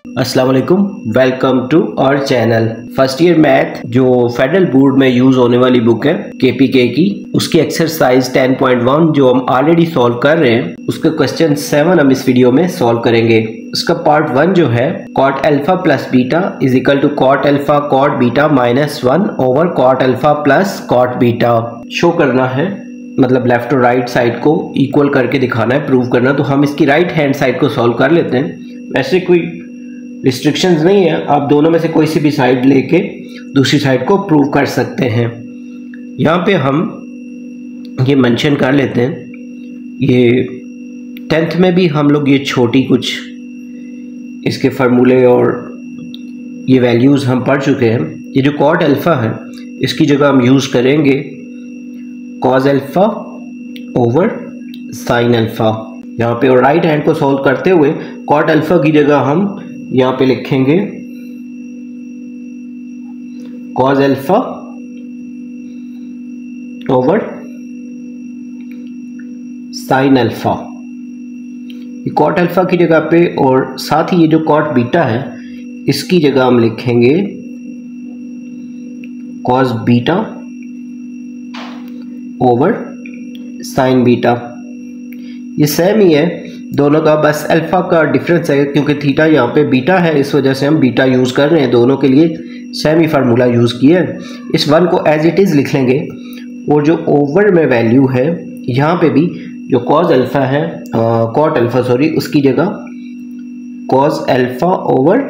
अस्सलाम वालेकुम, welcome to our channel. First year math जो फेडरल बोर्ड में यूज होने वाली बुक है केपीके की, उसकी एक्सरसाइज 10.1 जो हम ऑलरेडी सॉल्व कर रहे हैं, उसका क्वेश्चन 7 हम इस वीडियो में सॉल्व करेंगे। उसका पार्ट 1 जो है cot alpha plus beta is equal to cot alpha cot beta minus 1 over cot alpha plus cot beta show करना है, मतलब लेफ्ट और राइट साइड को इक्वल करके दिखाना है, प्रूव करना। तो हम इसकी राइट हैंड साइड को सॉल्व कर लेते हैं। वैसे कोई रिस्ट्रिक्शंस नहीं है, आप दोनों में से कोई सी भी साइड लेके दूसरी साइड को प्रूव कर सकते हैं। यहाँ पे हम ये मेंशन कर लेते हैं, ये 10th में भी हम लोग ये छोटी कुछ इसके फार्मूले और ये वैल्यूज़ हम पढ़ चुके हैं। ये जो कॉट अल्फ़ा है इसकी जगह हम यूज़ करेंगे cos alpha over sine alpha यहाँ पे, और राइट हैंड को सॉल्व करते हुए कॉट अल्फ़ा की जगह हम यहाँ पे लिखेंगे cos alpha over sine alpha, cot alpha की जगह पे, और साथ ही ये जो कॉट बीटा है इसकी जगह हम लिखेंगे cos beta over sign beta. ये सेम ही है दोनों का, बस अल्फा का डिफरेंस है क्योंकि थीटा यहाँ पे बीटा है, इस वजह से हम बीटा यूज़ कर रहे हैं। दोनों के लिए सेम ही फार्मूला यूज़ किया है। इस वन को एज इट इज़ लिख लेंगे, और जो ओवर में वैल्यू है यहाँ पे भी जो कॉस अल्फा है, कॉट अल्फा सॉरी, उसकी जगह cos alpha over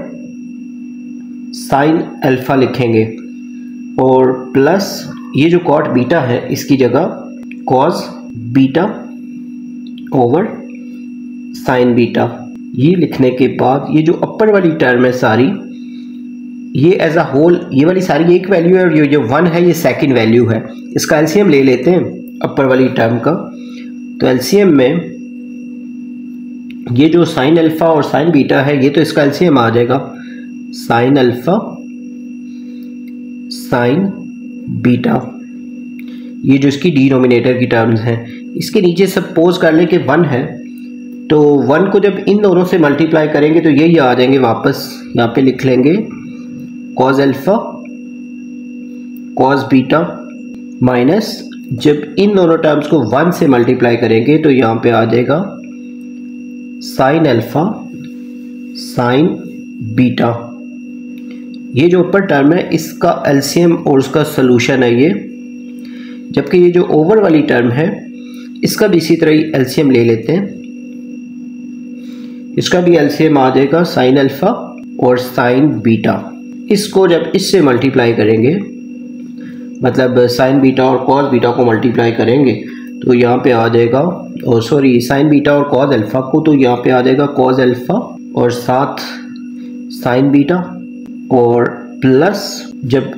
sine alpha लिखेंगे, और प्लस ये जो कॉट बीटा है इसकी जगह cos beta over sign beta. ये लिखने के बाद ये जो अपर वाली टर्म है सारी, ये एज अ होल ये वाली सारी एक वैल्यू है, और ये जो 1 है ये सेकंड वैल्यू है। इसका एलसीएम ले लेते हैं अपर वाली टर्म का। तो एलसीएम में ये जो साइन अल्फा और साइन बीटा है, ये तो इसका एलसीएम आ जाएगा साइन अल्फा साइन बीटा। ये जो इसकी डिनोमिनेटर की टर्म्स हैं, इसके नीचे सपोज कर लें कि 1 है, तो 1 को जब इन दोनों से मल्टीप्लाई करेंगे तो यही आ जाएंगे वापस। यहाँ पे लिख लेंगे cos alpha cos beta minus, जब इन दोनों टर्म्स को 1 से मल्टीप्लाई करेंगे तो यहाँ पे आ जाएगा साइन अल्फा साइन बीटा। ये जो ऊपर टर्म है इसका एलसीएम और उसका सोल्यूशन है ये, जबकि ये जो ओवर वाली टर्म है इसका भी इसी तरह ही एलसीएम ले लेते हैं। इसका भी एलसीएम आ जाएगा साइन अल्फा और साइन बीटा। इसको जब इससे मल्टीप्लाई करेंगे, मतलब साइन बीटा और कॉस बीटा को मल्टीप्लाई करेंगे, तो यहाँ पे आ जाएगा, और सॉरी साइन बीटा और कॉस अल्फा को, तो यहाँ पे आ जाएगा कॉस अल्फा और साथ साइन बीटा, और प्लस जब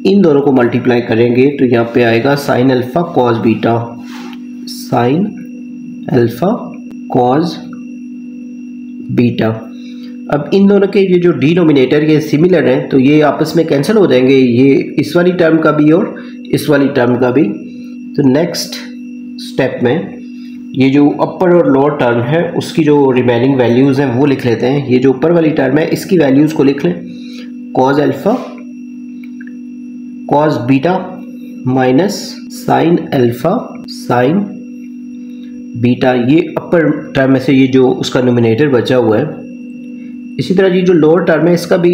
इन दोनों को मल्टीप्लाई करेंगे तो यहाँ पे आएगा sine alpha cos beta, sine alpha cos beta. अब इन दोनों के ये जो डिनोमिनेटर ये सिमिलर हैं, तो ये आपस में कैंसिल हो जाएंगे, ये इस वाली टर्म का भी और इस वाली टर्म का भी। तो नेक्स्ट स्टेप में ये जो अपर और लोअर टर्म है उसकी जो रिमेनिंग वैल्यूज़ हैं वो लिख लेते हैं। ये जो ऊपर वाली टर्म है इसकी वैल्यूज़ को लिख लें cos alpha cos beta minus sine alpha sign beta. ये अपर टर्म में से ये जो उसका नोमिनेटर बचा हुआ है। इसी तरह ये जो लोअर टर्म है इसका भी,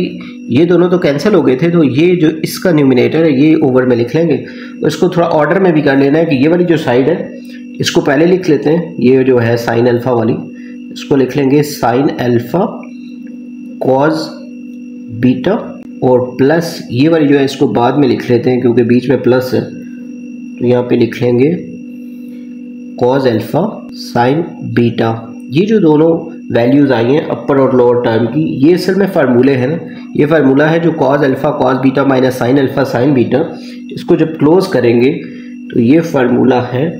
ये दोनों तो कैंसिल हो गए थे, तो ये जो इसका न्यूमिनेटर है ये ओवर में लिख लेंगे। तो इसको थोड़ा ऑर्डर में भी कर लेना है कि ये वाली जो साइड है इसको पहले लिख लेते हैं, ये जो है साइन अल्फा वाली, इसको लिख लेंगे साइन अल्फा कॉस बीटा, और प्लस ये वाली जो है इसको बाद में लिख लेते हैं क्योंकि बीच में प्लस है, तो यहाँ पे लिख लेंगे कॉस अल्फा साइन बीटा। ये जो दोनों वैल्यूज़ आई हैं अपर और लोअर टर्म की, ये असल में फार्मूले हैं ना, ये फार्मूला है जो cos alpha cos beta minus sine alpha sign beta. इसको जब क्लोज करेंगे तो ये फार्मूला है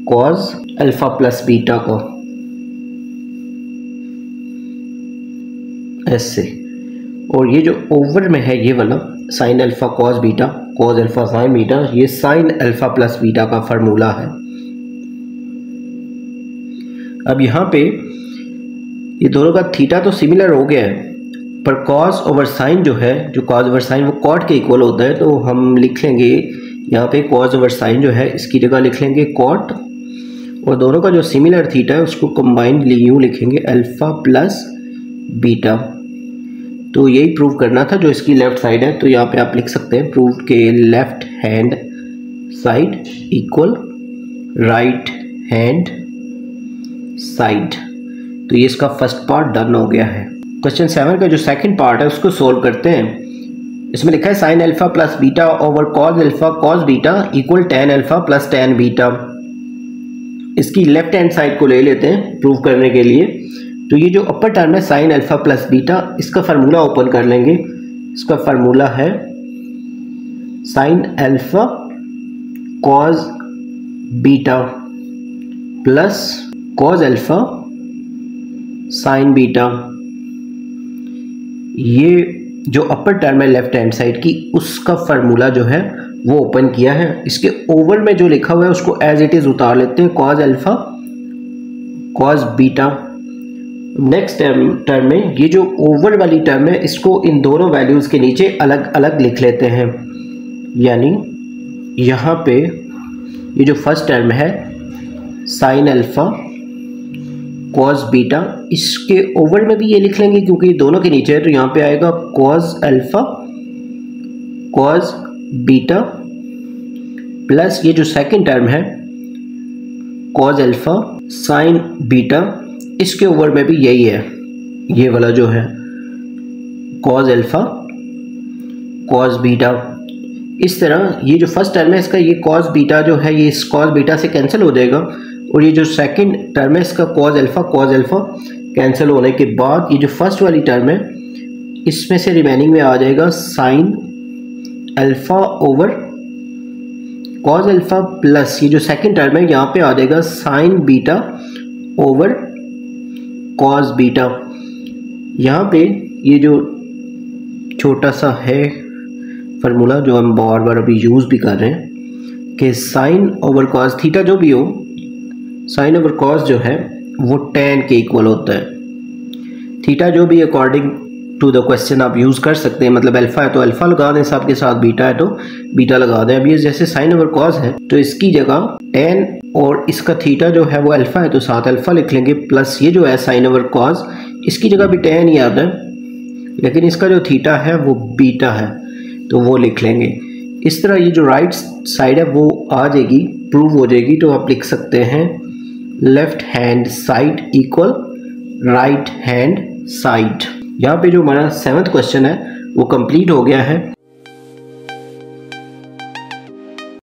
कॉस अल्फा प्लस बीटा का, ऐसे। और ये जो ओवर में है ये वाला sine alpha cos beta cos alpha sign beta, ये साइन अल्फा प्लस बीटा का फार्मूला है। अब यहाँ पे ये दोनों का थीटा तो सिमिलर हो गया है, पर कॉज ओवर साइन जो है, जो कॉज ओवर साइन वो कॉट के इक्वल होता है, तो हम लिख लेंगे यहाँ पे कॉज ओवर साइन जो है इसकी जगह लिख लेंगे कॉट, और दोनों का जो सिमिलर थीटा है उसको कंबाइंड यूँ लिखेंगे अल्फा प्लस बीटा। तो यही प्रूव करना था जो इसकी लेफ्ट साइड है, तो यहाँ पे आप लिख सकते हैं प्रूव के left hand side equal right hand side. तो ये इसका फर्स्ट पार्ट डन हो गया है। क्वेश्चन 7 का जो सेकंड पार्ट है उसको सोल्व करते हैं। इसमें लिखा है sine alpha plus beta over cause alpha cos beta equal tan alpha plus tan beta. इसकी लेफ्ट हैंड साइड को ले लेते हैं प्रूव करने के लिए। तो ये जो अपर टर्म है साइन अल्फा प्लस बीटा, इसका फार्मूला ओपन कर लेंगे। इसका फार्मूला है sine alpha cos beta plus cos alpha sign beta. ये जो अपर टर्म है लेफ्ट हैंड साइड की, उसका फार्मूला जो है वो ओपन किया है। इसके ओवर में जो लिखा हुआ है उसको एज इट इज उतार लेते हैं, cause alpha cos beta. Next term में ये जो ओवर वाली टर्म है इसको इन दोनों वैल्यूज के नीचे अलग अलग लिख लेते हैं। यानी यहाँ पे ये जो फर्स्ट टर्म है साइन अल्फा कॉज बीटा, इसके ओवर में भी ये लिख लेंगे क्योंकि ये दोनों के नीचे है, तो यहाँ पे आएगा cause alpha cos beta plus ये जो सेकंड टर्म है कॉज अल्फा साइन बीटा, इसके ओवर में भी यही है, ये वाला जो है कॉज अल्फा कॉज बीटा। इस तरह ये जो फर्स्ट टर्म है इसका ये कॉज बीटा जो है ये इस कॉज बीटा से कैंसिल हो जाएगा, और ये जो सेकंड टर्म है इसका कॉज अल्फा कैंसिल होने के बाद ये जो फर्स्ट वाली टर्म है इसमें से रिमेनिंग में आ जाएगा sine alpha over cause alpha plus ये जो सेकंड टर्म है यहाँ पे आ जाएगा sign beta over cos beta. यहाँ पे ये जो छोटा सा है फार्मूला जो हम बार बार अभी यूज़ भी कर रहे हैं कि साइन ओवर कॉज थीटा जो भी हो, साइन ओवर कॉज जो है वो टेन के इक्वल होता है। थीटा जो भी अकॉर्डिंग टू द क्वेश्चन आप यूज़ कर सकते हैं, मतलब अल्फा है तो अल्फा लगा दें, साथ के साथ बीटा है तो बीटा लगा दें। अब ये जैसे साइन ओवर कॉज है तो इसकी जगह टेन और इसका थीटा जो है वो अल्फा है तो साथ अल्फा लिख लेंगे, प्लस ये जो है साइन ओवर कॉज इसकी जगह भी टेन ही आता है लेकिन इसका जो थीटा है वो बीटा है तो वो लिख लेंगे। इस तरह ये जो राइट साइड है वो आ जाएगी, प्रूव हो जाएगी। तो आप लिख सकते हैं left hand side equal right hand side. यहाँ पे जो हमारा 7th क्वेश्चन है वो कंप्लीट हो गया है।